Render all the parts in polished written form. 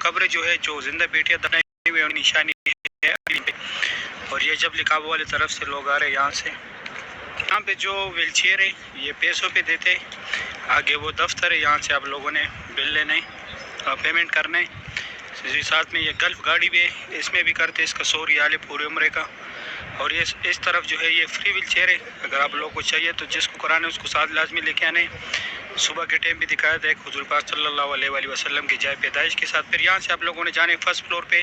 قبر جو ہے جو زندہ بیٹیاں دفنائی ہوئی ہیں نشانی ہے. اور یہ جب لکھاو والی طرف سے لوگ آ رہے ہیں یہاں پہ جو ویل چیئر ہے یہ پیسوں پہ دیتے. آگے وہ دفتر ہے, یہاں سے آپ لوگوں نے بل لینا ہے, پیمنٹ کرنا ہے. ساتھ میں یہ گلف گاڑی بھی ہے, اس میں بھی کرتے اس کا 100 ریال ہے پورے عمرے کا. اور یہ اس طرف جو ہے یہ فری ویل چیئر ہے, اگر آپ لوگوں کو چاہیے تو جس کو کرانا ہے اس کو ساتھ لازمی لے کے آنے. صبح کے ٹائم بھی دکھایا تھا ایک حضور پاک صلی اللہ علیہ وآلہ وسلم کی جائے پیدائش کے ساتھ. پھر یہاں سے آپ لوگوں نے جانے فرسٹ فلور پہ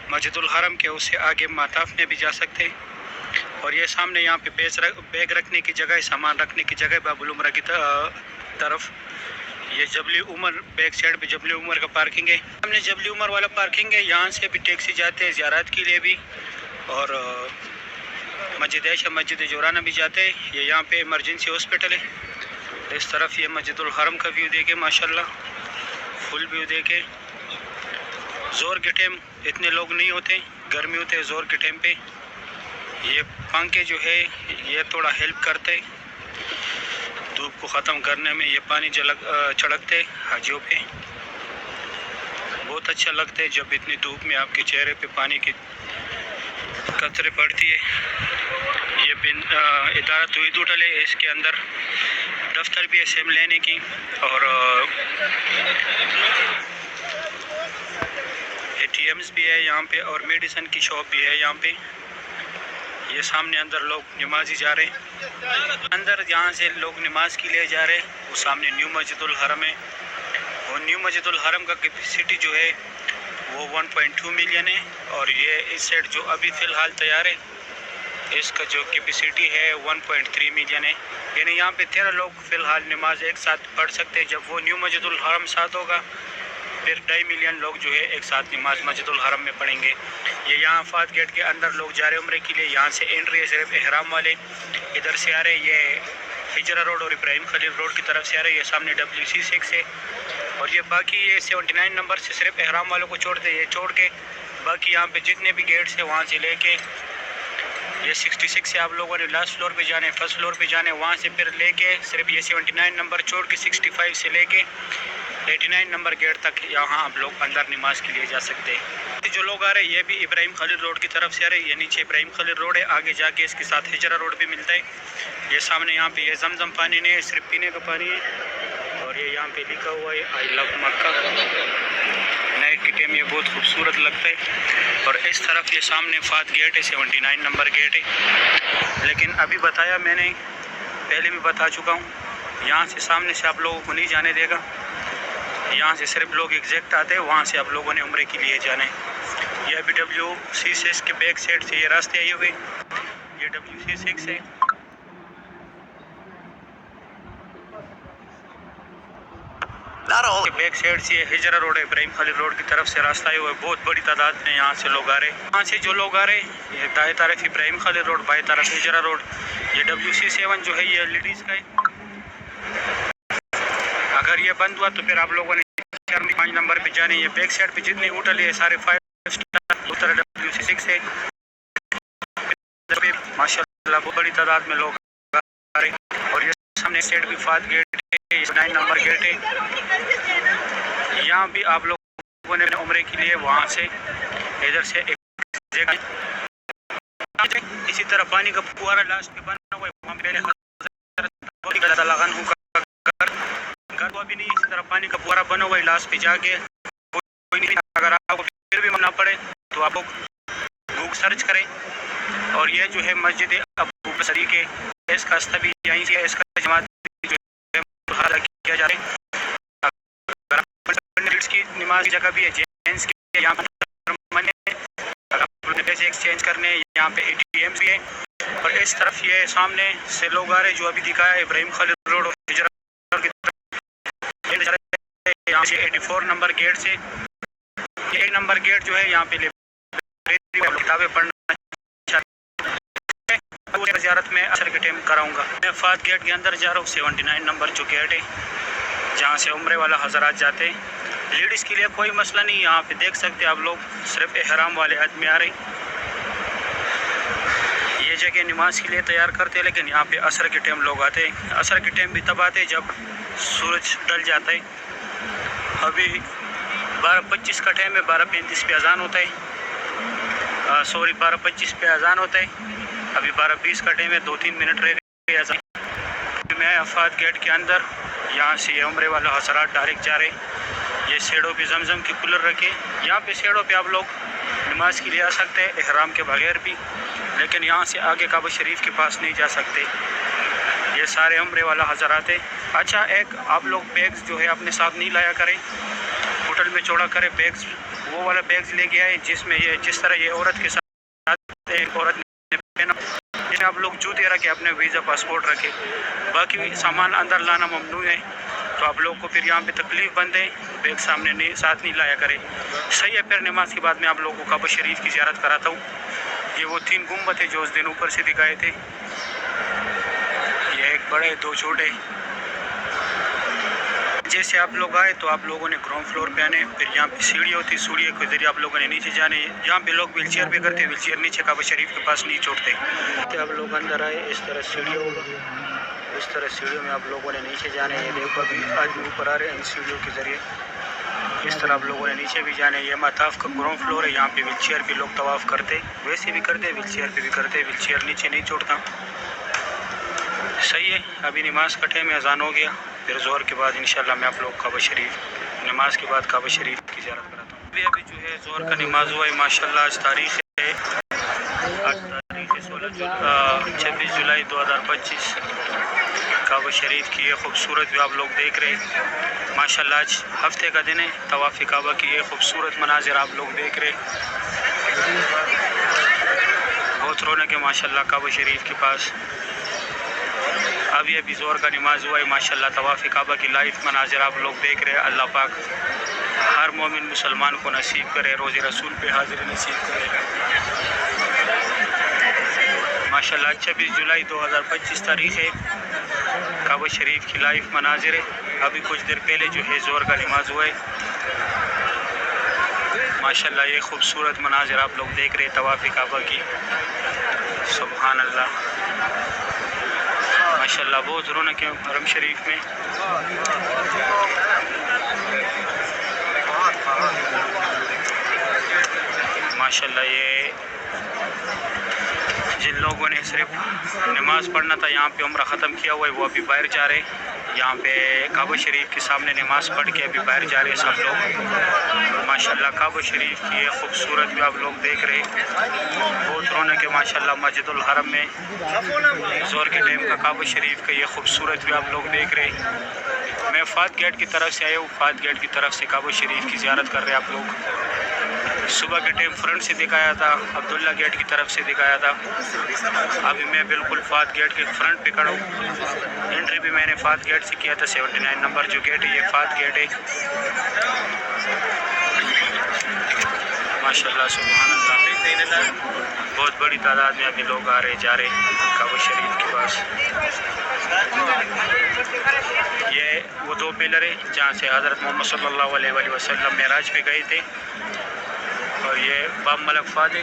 مسجد الحرم کے, اس سے آگے ماتاف میں بھی جا سکتے. اور یہ سامنے یہاں پہ بیگ رکھنے کی جگہ ہے, سامان رکھنے کی جگہ ہے باب العمرہ کی طرف. یہ جبلی عمر بیک سائڈ پہ جبلی عمر کا پارکنگ ہے. ہم نے جبلی عمر والا پارکنگ ہے, یہاں سے بھی ٹیکسی جاتے ہیں زیارات کے لیے بھی, اور مسجد عائشہ مسجد جورانہ بھی جاتے ہیں. یہ یہاں پہ ایمرجنسی ہاسپٹل ہے. اس طرف یہ مسجد الحرم کا ویو دیکھیں, ماشاءاللہ فل ویو دیکھیں. زور کے ٹائم اتنے لوگ نہیں ہوتے, گرمی ہوتے ہیں زور کے ٹائم پہ. یہ پنکھے جو ہے یہ تھوڑا ہیلپ کرتے دھوپ کو ختم کرنے میں. یہ پانی چھڑکتے حاجیوں پہ, بہت اچھا لگتا ہے جب اتنی دھوپ میں آپ کے چہرے پہ پانی کی قطرے پڑتی ہے. یہ ادارہ توحید ہوٹل ہے, اس کے اندر دفتر بھی ہے سیم لینے کی, اور ATMs بھی ہے یہاں پہ, اور میڈیسن کی شاپ بھی ہے یہاں پہ. یہ سامنے اندر لوگ نمازی جا رہے ہیں, اندر یہاں سے لوگ نماز کے لیے جا رہے ہیں. وہ سامنے نیو مسجد الحرم ہے, اور نیو مسجد الحرم کا کیپیسٹی جو ہے وہ 1.2 ملین ہے. اور یہ اس سیٹ جو ابھی فی الحال تیار ہے اس کا جو کیپیسٹی ہے 1.3 ملین ہے. یعنی یہاں پہ 13 لوگ فی الحال نماز ایک ساتھ پڑھ سکتے ہیں. جب وہ نیو مسجد الحرم ساتھ ہوگا پھر 2.5 ملین لوگ جو ہے ایک ساتھ نماز مسجد الحرم میں پڑھیں گے. یہ یہاں فات گیٹ کے اندر لوگ جا رہے عمرے کے لیے, یہاں سے انٹری ہے صرف احرام والے ادھر سے آ رہے. یہ ہجرہ روڈ اور ابراہیم خلیل روڈ کی طرف سے آ رہے. یہ سامنے WC6 ہے, اور یہ باقی یہ 79 نمبر سے صرف احرام والوں کو چھوڑتے. یہ چھوڑ کے باقی یہاں پہ جتنے بھی گیٹس ہیں وہاں سے لے کے یہ 66 سے آپ لوگوں نے لاسٹ فلور پہ جانے, فرسٹ فلور پہ جانے, وہاں سے پھر لے کے صرف یہ 79 نمبر چھوڑ کے 65 سے لے کے 89 نمبر گیٹ تک یہاں آپ لوگ اندر نماز کے لیے جا سکتے ہیں. جو لوگ آ رہے ہیں یہ بھی ابراہیم خلیل روڈ کی طرف سے آ رہے ہیں. یہ نیچے ابراہیم خلیل روڈ ہے, آگے جا کے اس کے ساتھ ہجرہ روڈ بھی ملتا ہے. یہ سامنے یہاں پہ یہ زمزم پانی نہیں ہے, صرف پینے کا پانی ہے. اور یہ یہاں پہ لکھا ہوا ہے آئی لو مکہ. نائٹ کے ٹائم یہ بہت خوبصورت لگتا ہے. اور اس طرف یہ سامنے فات گیٹ ہے, 79 نمبر گیٹ ہے. لیکن ابھی بتایا میں نے, پہلے بھی بتا چکا ہوں, یہاں سے سامنے سے آپ لوگوں کو نہیں جانے دے گا. یہاں سے صرف لوگ ایگزیکٹ آتے ہیں, وہاں سے آپ لوگوں نے عمرے کے لیے جانا ہے. یہ ابھی WC6 کے بیک سائڈ سے یہ راستے آئے ہوئے, یہ WC6 ہے. بیک سائڈ سے ہجرہ روڈ ہے, ابراہیم خلیل روڈ کی طرف سے راستہ آئے ہوئے. بہت بڑی تعداد میں یہاں سے لوگ آ رہے ہیں. یہاں سے جو لوگ آ رہے ہیں یہ دائیں طرف ابراہیم خلیل روڈ, بائیں طرف ہجرہ روڈ. یہ WC7 جو ہے یہ لیڈیز کا ہے. اگر یہ بند ہوا تو پھر آپ لوگوں نے 5 نمبر پہ جانے. یہ بیک سائڈ پہ جتنے ہوٹل ہے سارے 5 اسٹار WC6 ہے. ماشاءاللہ بہت بڑی تعداد میں لوگ آ رہے ہیں. اور یہ سامنے سائڈ بھی فات گیٹ ہے, 9 نمبر گیٹ ہے. یہاں بھی آپ لوگوں نے عمرے کے لیے وہاں سے ادھر سے اسی طرح پانی کا پھوارا لاسٹ پہ بنا ہوا ہے, وہاں پہ گھر ابھی نہیں, اسی طرح پانی کا پھوارا بنا ہوا ہے لاسٹ پہ جا کے. اگر آپ کو پھر بھی نہ پڑے تو آپ گوگل سرچ کریں. اور یہ جو ہے مسجد ابو بکر صدیق ہے, اس کا استبی یہیں سے, اس کا جماعت جو ہے کیا جا رہا ہے. کی نماز کی جگہ بھی ہے, جینس کے یہاں پر پیسے ایکسچینج کرنے, یہاں پہ ATM بھی ہے. اور اس طرف یہ سامنے سے لوگ آ رہے جو ابھی دکھایا ہے ابراہیم خلیل روڈ اور ہجرہ کی طرف. یہاں سے 84 نمبر گیٹ سے, یہ 1 نمبر گیٹ جو ہے یہاں پہ کتابیں پڑھنا زیارت میں اثر کے ٹائم کراؤں گا. میں فات گیٹ کے اندر جا رہا ہوں, 79 نمبر جو گیٹ ہے جہاں سے عمرے والا حضرات جاتے ہیں. لیڈیز کے لیے کوئی مسئلہ نہیں, یہاں پہ دیکھ سکتے آپ لوگ صرف احرام والے آدمی آ رہے ہیں. یہ جگہ نماز کے لیے تیار کرتے ہیں, لیکن یہاں پہ عصر کے ٹائم لوگ آتے ہیں. عصر کے ٹائم بھی تب آتے ہیں جب سورج ڈل جاتا ہے. ابھی 12:25 کا ٹائم ہے, 12:35 پہ اذان ہوتا ہے, 12:25 پہ اذان ہوتا ہے. ابھی 12:20 کا ٹائم ہے, 2-3 منٹ رہ گئے اذان. میں افات گیٹ کے اندر, یہاں سے یہ عمرے والا حضرات ڈائریکٹ جا رہے. یہ سیڑوں پہ زمزم کی کولر رکھے, یہاں پہ سیڑوں پہ آپ لوگ نماز کے لیے آ سکتے ہیں احرام کے بغیر بھی, لیکن یہاں سے آگے کعبہ شریف کے پاس نہیں جا سکتے. یہ سارے عمرے والا حضرات ہے. اچھا, ایک آپ لوگ بیگز جو ہے اپنے ساتھ نہیں لایا کریں, ہوٹل میں چھوڑا کرے بیگز. وہ والا بیگز لے کے آئے جس میں یہ جس طرح یہ عورت کے ساتھ ایک عورت نے پہنا, آپ لوگ جوتے رکھے, اپنے ویزا پاسپورٹ رکھے. باقی سامان اندر لانا ممنوع ہے, تو آپ لوگ کو پھر یہاں پہ تکلیف بند ہے. بیگ سامنے نہیں ساتھ نہیں لایا کرے. صحیح ہے. پھر نماز کے بعد میں آپ لوگوں کو کعبہ شریف کی زیارت کراتا ہوں. یہ وہ 3 گنبد ہے جو اس دن اوپر سے دکھائے تھے. یہ ایک بڑے 2 چھوٹے. جیسے آپ لوگ آئے تو آپ لوگوں نے گراؤنڈ فلور پہ آنے, پھر یہاں پہ سیڑھی ہوتی, سیڑھی کے ذریعے آپ لوگوں نے نیچے جانے. یہاں پہ لوگ ویل چیئر پہ کرتے, ویل چیئر نیچے کعبہ شریف کے پاس نہیں چھوڑتے. آپ لوگ اندر آئے, اس طرح سیڑھیوں میں آپ لوگوں نے نیچے جانے. یہ دیکھو ابھی آدمی اوپر آ رہے ہیں ان سیڑھیوں کے ذریعے. اس طرح آپ لوگوں نے نیچے بھی جانے. یہ مطاف کا گراؤنڈ فلور ہے, یہاں پہ ویل چیئر پہ لوگ طواف کرتے, ویسے بھی کرتے, ویل چیئر پہ بھی کرتے. ویل چیئر نیچے نہیں چھوڑتا. صحیح ہے. ابھی نماز کا ٹائم میں اذان ہو گیا, پھر ظہر کے بعد انشاءاللہ میں آپ لوگ کعبہ شریف نماز کے بعد کعبہ شریف کی زیارت کراتا ہوں. ابھی جو ہے ظہر کا نماز ہوا ہے ماشاءاللہ. آج تاریخ ہے 26 جولائی 2025. کعبہ شریف کی یہ خوبصورت بھی آپ لوگ دیکھ رہے ہیں ماشاءاللہ. آج ہفتے کا دن ہے. طواف کعبہ کی یہ خوبصورت مناظر آپ لوگ دیکھ رہے, بہت رونق ہے ماشاءاللہ کعبہ شریف کے پاس. ابھی زور کا نماز ہوا ہے ماشاءاللہ. طواف کعبہ کی لائیو مناظر آپ لوگ دیکھ رہے ہیں. اللہ پاک ہر مومن مسلمان کو نصیب کرے, روز رسول پہ حاضر نصیب کرے ماشاءاللہ. 26 جولائی 2025 تاریخ ہے. کعبہ شریف کی لائیو مناظر ہے. ابھی کچھ دیر پہلے جو ہے زور کا نماز ہوا ہے ماشاءاللہ. یہ خوبصورت مناظر آپ لوگ دیکھ رہے ہیں طواف کعبہ کی. سبحان اللہ ماشاءاللہ. بہت رونق ہے حرم شریف میں. ماشاءاللہ. یہ جن لوگوں نے صرف نماز پڑھنا تھا, یہاں پہ عمرہ ختم کیا ہوا ہے, وہ ابھی باہر جا رہے. یہاں پہ کعبہ شریف کے سامنے نماز پڑھ کے ابھی باہر جا رہے سب لوگ ماشاءاللہ. کعبہ شریف کی یہ خوبصورت بھی آپ لوگ دیکھ رہے, بہت رونق ہے ماشاءاللہ. مسجد الحرم میں زور کے ٹائم کا کعبہ شریف کا یہ خوبصورت بھی آپ لوگ دیکھ رہے. میں فات گیٹ کی طرف سے آیا ہوں, فات گیٹ کی طرف سے کعبہ شریف کی زیارت کر رہے آپ لوگ. صبح کے ٹائم فرنٹ سے دکھایا تھا, عبداللہ گیٹ کی طرف سے دکھایا تھا. ابھی میں بالکل فات گیٹ کے فرنٹ پہ کھڑا ہوں. انٹری بھی میں نے فات گیٹ سے کیا تھا. 79 نمبر جو گیٹ ہے یہ فات گیٹ ہے ماشاءاللہ. سبحان اللہ. بہت بڑی تعداد میں ابھی لوگ آ رہے جا رہے کعبہ شریف کے پاس. یہ وہ 2 پلر ہے جہاں سے حضرت محمد صلی اللہ علیہ وآلہ وسلم معراج پہ گئے تھے, اور یہ باب ملک فات ہے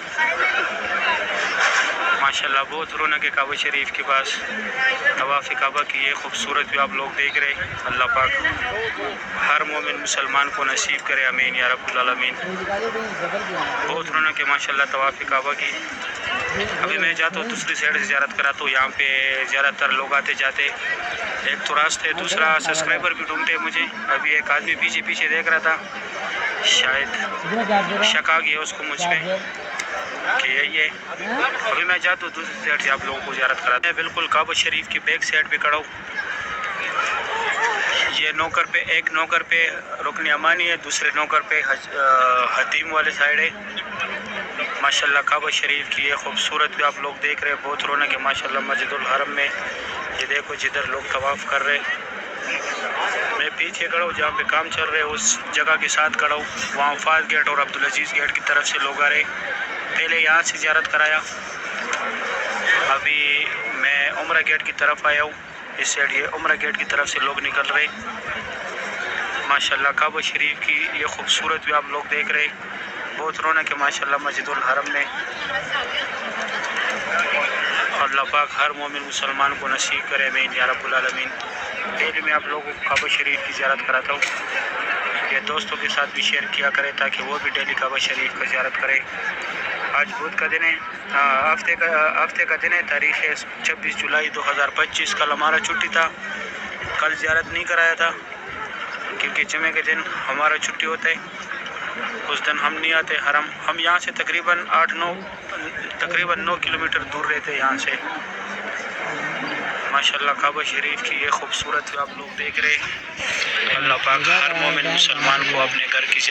ماشاءاللہ. بہت رونق ہے کعبہ شریف کے پاس. طواف کعبہ کی یہ خوبصورت بھی آپ لوگ دیکھ رہے. اللہ پاک ہر مومن مسلمان کو نصیب کرے, آمین یا رب العالمین. بہت رونق ہے ماشاءاللہ طواف کعبہ کی. ابھی میں جاتا ہوں دوسری سائڈ سے زیارت کراتا ہوں. یہاں پہ زیادہ تر لوگ آتے جاتے, ایک تو راستہ ہے, دوسرا سبسکرائبر بھی ڈھونڈتے مجھے. ابھی ایک آدمی پیچھے دیکھ رہا تھا, شاید شک آ گیا اس کو مجھ پہ کہ یہی ہے. ابھی میں جاتا ہوں دوسری سائڈ سے آپ لوگوں کو زیارت کراتا ہوں. بالکل کعبہ شریف کی بیک سائڈ پہ کھڑا ہوں. یہ نوکر پہ, ایک نوکر پہ رکن امانی ہے, دوسرے نوکر پہ حتیم والے سائڈ ہے ماشاءاللہ. کعبہ شریف کی یہ خوبصورت بھی آپ لوگ دیکھ رہے, بہت رونق ہے ماشاءاللہ. مسجد الحرم میں یہ دیکھو جدھر لوگ طواف کر رہے, میں پیچھے کھڑا ہوں جہاں پہ کام چل رہے, اس جگہ کے ساتھ کھڑا ہوں. وہاں فات گیٹ اور عبدالعزیز گیٹ کی طرف سے لوگ آ رہے. پہلے یہاں سے زیارت کرایا, ابھی میں عمرہ گیٹ کی طرف آیا ہوں. اس سائڈ یہ عمرہ گیٹ کی طرف سے لوگ نکل رہے ماشاءاللہ. کعبہ شریف کی یہ خوبصورت بھی آپ لوگ دیکھ رہے, بہت رونق ہے ماشاءاللہ مسجد الحرم میں. اللہ پاک ہر مومن مسلمان کو نصیب کرے, آمین یا رب العالمین. پہلے میں آپ لوگوں کو کعبہ شریف کی زیارت کراتا ہوں. یہ دوستوں کے ساتھ بھی شیئر کیا کریں تاکہ وہ بھی ڈیلی کعبہ شریف کا زیارت کریں۔ آج بدھ کا دن ہے، ہفتے کا دن ہے، تاریخ ہے 26 جولائی 2025۔ کل ہمارا چھٹی تھا، کل زیارت نہیں کرایا تھا کیونکہ جمعے کے دن ہمارا چھٹی ہوتا ہے، اس دن ہم نہیں آتے حرم۔ ہم یہاں سے تقریباً 9 کلومیٹر دور رہتے یہاں سے۔ ماشاءاللہ کعبہ شریف کی یہ خوبصورت آپ لوگ دیکھ رہے ہیں۔ اللہ پاک ہر مومن مسلمان کو اپنے گھر کی